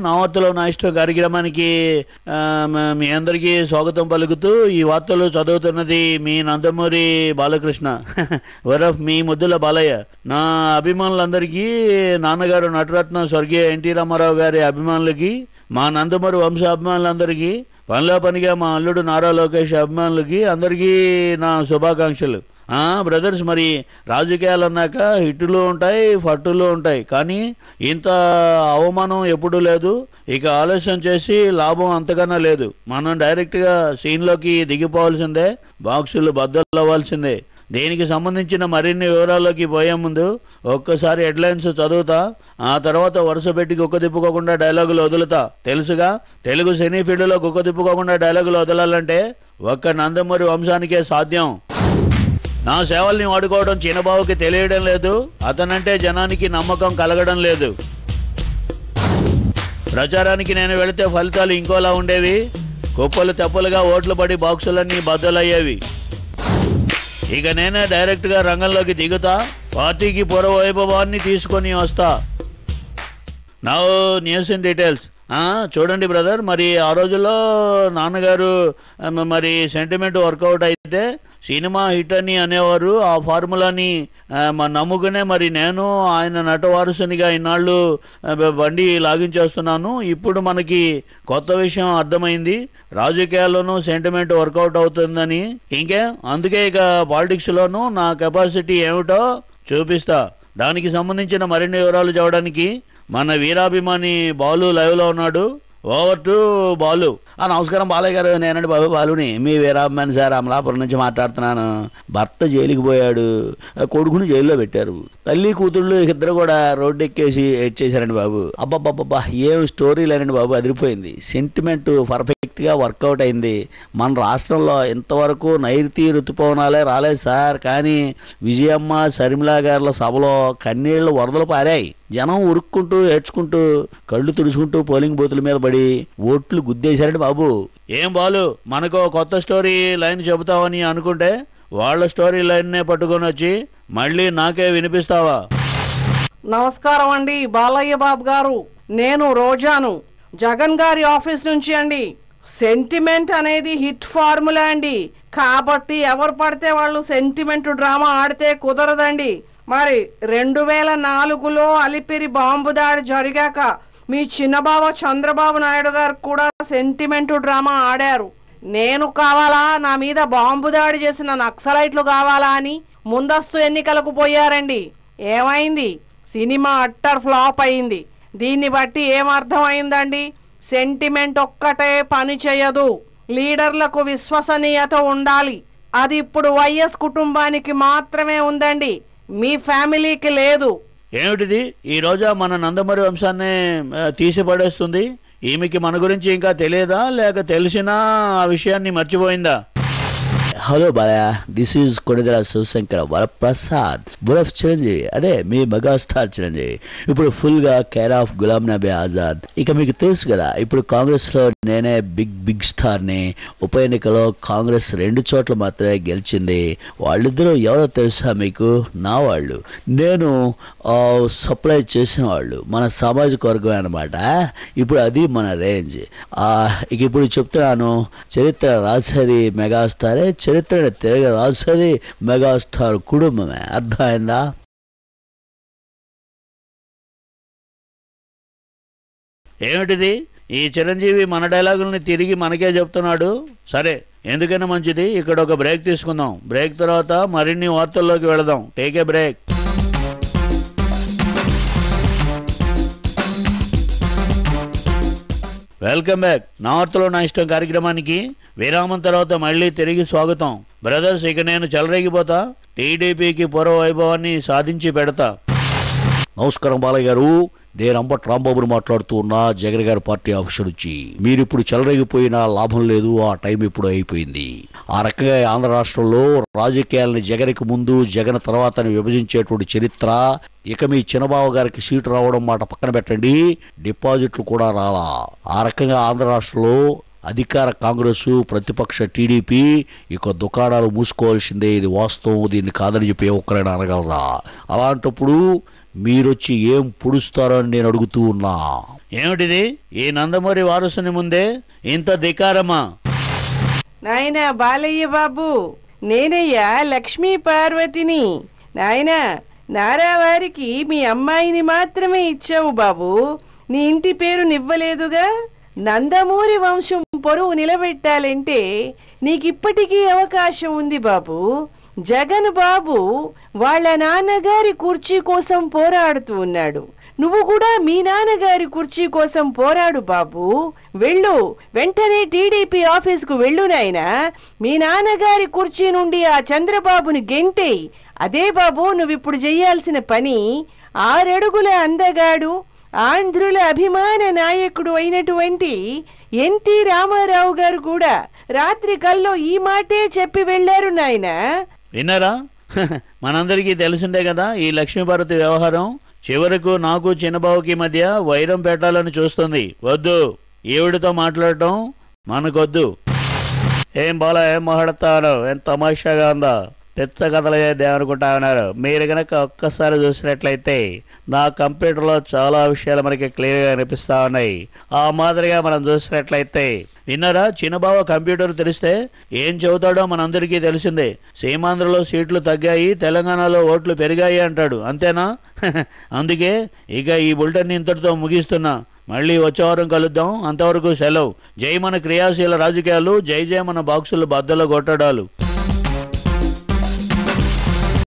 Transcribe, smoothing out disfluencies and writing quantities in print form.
నా వార్తలో నా ఇష్టం కార్యక్రమానికి మీ అందరికీ స్వాగతం పలుకుతూ ఈ వార్తలు చదువుతున్నది మీ నందమూరి బాలకృష్ణ వరఫ్ మీ ముద్దుల బాలయ్య. నా అభిమానులందరికీ, నాన్నగారు నటరత్న స్వర్గీయ ఎన్టీ రామారావు గారి అభిమానులకి, మా నందమూరి వంశ అభిమానులందరికీ, పనిలో పనిగా మా అల్లుడు నారా లోకేష్ అభిమానులకి అందరికీ నా శుభాకాంక్షలు. బ్రదర్స్, మరి రాజకీయాలు అన్నాక హిట్టులు ఉంటాయి, ఫట్టులు ఉంటాయి, కానీ ఇంత అవమానం ఎప్పుడూ లేదు. ఇక ఆలస్యం చేసి లాభం అంతకన్నా లేదు. మనం డైరెక్ట్గా సీన్లోకి దిగిపోవాల్సిందే, బాక్సులు బద్దలు అవ్వాల్సిందే. దీనికి సంబంధించిన మరిన్ని వివరాల్లోకి పోయే ముందు ఒక్కసారి హెడ్లైన్స్ చదువుతా, ఆ తర్వాత వరుస పెట్టి కుక్క తిప్పుకోకుండా డైలాగులు వదులుతా. తెలుసుగా, తెలుగు సినీ ఫీల్డ్లో కుక్క తిప్పుకోకుండా డైలాగులు వదలాలంటే ఒక్క నందమూరి వంశానికే సాధ్యం. నా సేవల్ని వాడుకోవడం చిన్నబాబుకి తెలియడం లేదు, అతనంటే జనానికి నమ్మకం కలగడం లేదు. ప్రచారానికి నేను వెళితే ఫలితాలు ఇంకోలా ఉండేవి. కుప్పలు తెప్పలుగా ఓట్లు పడి బాక్సులన్నీ బద్దలయ్యేవి. ఇక నేనే డైరెక్ట్గా రంగంలోకి దిగుతా, పార్టీకి పూర్వ వైభవాన్ని తీసుకొని వస్తా. Now news in details. చూడండి బ్రదర్, మరి ఆ రోజుల్లో నాన్నగారు మరి సెంటిమెంట్ వర్కౌట్ అయితే సినిమా హిట్ అని అనేవారు. ఆ ఫార్ములాని నమ్ముకునే మరి నేను ఆయన నట వారసునిగా ఇన్నాళ్ళు బండి లాగించేస్తున్నాను. ఇప్పుడు మనకి కొత్త విషయం అర్థమైంది, రాజకీయాల్లోనూ సెంటిమెంట్ వర్కౌట్ అవుతుందని. అందుకే ఇక పాలిటిక్స్లోనూ నా కెపాసిటీ ఏమిటో చూపిస్తా. దానికి సంబంధించిన మరిన్ని వివరాలు చూడడానికి మన వీరాభిమాని బాలు లైవ్లో ఉన్నాడు. Over to Balu. నమస్కారం బాలయ్య గారు, నేనండి బాబు బాలుని, మీ వీరాభిమాని సార్, అమలాపురం నుంచి మాట్లాడుతున్నాను. భర్త జైలుకి పోయాడు, కొడుకుని జైల్లో పెట్టారు. తల్లి కూతుళ్ళు ఇద్దరు కూడా రోడ్డు ఎక్కేసి ఎచ్చేసారండి బాబు. అబ్బబ్బబ్బబ్బా, ఏం స్టోరీ లేనండి బాబు, అదిరిపోయింది. సెంటిమెంట్ పర్ఫెక్ట్గా వర్కౌట్ అయింది. మన రాష్ట్రంలో ఇంతవరకు నైరుతి ఋతుపవనాలే రాలేదు సార్, కానీ విజయమ్మ షర్మిలా గారుల సభలో కన్నీళ్లు వరదలు పారాయి. జనం ఉరుక్కుంటూ ఏడ్చుకుంటూ కళ్ళు తుడుచుకుంటూ పోలింగ్ బూతుల మీద పడి ఓట్లు గుద్దేశారండి బాబు. ఏం బాలు, మనకు కొత్త స్టోరీ లైన్ చెబుతావని అనుకుంటే వాళ్ళ స్టోరీ లైన్నే పట్టుకొని వచ్చి మళ్ళీ నాకే వినిపిస్తావా? నమస్కారం అండి బాలయ్య బాబు గారు, నేను రోజాను, జగన్ గారి ఆఫీస్ నుంచి అండి. సెంటిమెంట్ అనేది హిట్ ఫార్ములా అండి, కాబట్టి ఎవరు పడితే వాళ్ళు సెంటిమెంట్ డ్రామా ఆడితే కుదరదండి. మరి 2004లో అలిపిరి బాంబు దాడి జరిగాక మీ చిన్నబావ చంద్రబాబు నాయుడు గారు కూడా సెంటిమెంట్ డ్రామా ఆడారు. నేను కావాలా, నా మీద బాంబు దాడి చేసిన నక్సలైట్లు కావాలా అని ముందస్తు ఎన్నికలకు పోయారండి. ఏమైంది? సినిమా అట్టర్ ఫ్లాప్ అయింది. దీన్ని బట్టి ఏమర్థం అయిందండి? సెంటిమెంట్ ఒక్కటే పని చేయదు, లీడర్లకు విశ్వసనీయత ఉండాలి. అది ఇప్పుడు వైఎస్ కుటుంబానికి మాత్రమే ఉందండి, మీ ఫ్యామిలీకి లేదు. ఏమిటిది? ఈ రోజా మన నందమూరి వంశాన్ని తీసి పడేస్తుంది? ఈమెకి మన గురించి ఇంకా తెలియదా, లేక తెలిసినా ఆ విషయాన్ని మర్చిపోయిందా? Hello Balayya, this is Konidela Sivasankara Varaprasad బురఫ్ చిరంజీవి, అదే మీ మెగాస్టార్ చిరంజీవి. ఇప్పుడు ఫుల్ గా కేర్ ఆఫ్ గులాం నబీ ఆజాద్. ఇక మీకు తెలుసు కదా, ఇప్పుడు కాంగ్రెస్ లో నేనే బిగ్ స్టార్ ని. ఉప ఎన్నికలో కాంగ్రెస్ 2 చోట్ల మాత్రమే గెలిచింది. వాళ్ళిద్దరూ ఎవరో తెలుసా మీకు? నా వాళ్ళు, నేను సప్లై చేసిన వాళ్ళు, మన సామాజిక వర్గం అనమాట. ఇప్పుడు అది మన రేంజ్. ఇక ఇప్పుడు చెప్తున్నాను, చరిత్ర రాసేది మెగాస్టారే, చరిత్ర తిరగ రాసేది మెగాస్టార్ కుటుంబమే. అర్థమైందా? ఏమిటిది? ఈ చిరంజీవి మన డైలాగుల్ని తిరిగి మనకే చెప్తున్నాడు. సరే, ఎందుకైనా మంచిది, ఇక్కడ ఒక బ్రేక్ తీసుకుందాం. బ్రేక్ తర్వాత మరిన్ని వార్తల్లోకి వెళదాం. Take a break. Welcome back. నా వార్తలో నా ఇష్టం కార్యక్రమానికి విరామం తర్వాత మళ్ళీ తిరిగి స్వాగతం. బ్రదర్స్, ఇక నేను చెలరేగిపోతా, టీడీపీకి పూర్వ వైభవాన్ని సాధించి పెడతా. నమస్కారం బాలయ్య గారు, నేను అంబట్ రాంబాబుని మాట్లాడుతూ ఉన్నా, జగన్ గారి పార్టీ ఆఫీస్ నుంచి. మీరు ఇప్పుడు చెలరేగిపోయినా లాభం లేదు, ఆ టైం ఇప్పుడు అయిపోయింది. ఆ రకంగా ఆంధ్ర రాష్ట్రంలో రాజకీయాలని జగన్కి ముందు జగన్ తర్వాత విభజించేటువంటి చరిత్ర. ఇక మీ చిన్నబావ గారికి సీటు రావడం మాట పక్కన పెట్టండి, డిపాజిట్లు కూడా రాలా. ఆ రకంగా ఆంధ్ర రాష్ట్రంలో అధికార కాంగ్రెస్, ప్రతిపక్ష టీడీపీ ఇక దుకాణాలు మూసుకోవాల్సిందే. ఇది వాస్తవం, దీన్ని కాదని చెప్పి ఒక్కరైనా అనగలరా? అలాంటప్పుడు మీరొచ్చి ఏం పొడుస్తారో అని నేను అడుగుతూ ఉన్నా. ఏమిటిది? ఈ నందమూరి వారసుని ముందే ఇంత ధికారమా? నాయనా బాలయ్య బాబు, నేనయ్యా లక్ష్మీ పార్వతిని. నాయనా, నారావారికి మీ అమ్మాయిని మాత్రమే ఇచ్చావు బాబు, నీ ఇంటి పేరు నివ్వలేదుగా. నందమూరి వంశం పొరువు నిలబెట్టాలంటే నీకిప్పటికీ అవకాశం ఉంది బాబు. జగన్ బాబు వాళ్ళ నాన్నగారి కుర్చీ కోసం పోరాడుతూ ఉన్నాడు. నువ్వు కూడా మీ నాన్నగారి కుర్చీ కోసం పోరాడు బాబు. వెళ్ళు, వెంటనే టీడీపీ ఆఫీసుకు వెళ్ళు నాయనా. మీ నాన్నగారి కుర్చీ నుండి ఆ చంద్రబాబుని గెంటేయ్. అదే బాబు నువ్విప్పుడు చెయ్యాల్సిన పని. 6 అడుగుల అందగాడు, ఆంధ్రుల అభిమాన నాయకుడు అయినటువంటి ఎన్టీ రామారావు గారు కూడా రాత్రి కల్లో ఈ మాటే చెప్పి వెళ్లారు నాయనా. విన్నారా? మనందరికీ తెలిసిందే కదా ఈ లక్ష్మీపార్వతి వ్యవహారం. చివరకు నాకు చిన్నబాబుకి మధ్య వైరం పెట్టాలని చూస్తుంది. వద్దు, ఈవిడితో మాట్లాడటం మనకొద్దు. ఏం బాలా, ఏం మాట్లాడతారు? ఏం తమాషాగా ఉందా? పెద్ద కథలు అనుకుంటా ఉన్నారు. మీరు కనుక ఒక్కసారి చూసినట్లయితే నా కంప్యూటర్లో చాలా విషయాలు మనకి క్లియర్గా కనిపిస్తా ఉన్నాయి. ఆ మాదిరిగా మనం చూసినట్లయితే, విన్నారా? చిన్నబావ కంప్యూటర్ తెరిస్తే ఏం చెబుతాడో మనందరికీ తెలిసిందే. సీమాంధ్రలో సీట్లు తగ్గాయి, తెలంగాణలో ఓట్లు పెరిగాయి అంటాడు. అంతేనా? అందుకే ఇక ఈ బులెటిన్ ఇంతటితో ముగిస్తున్నా. మళ్ళీ వచ్చే వారం కలుద్దాం. అంతవరకు సెలవు. జై మన క్రియాశీల రాజకీయాలు, జై జై మన బాక్సులు బద్దలు కొట్టడాలు.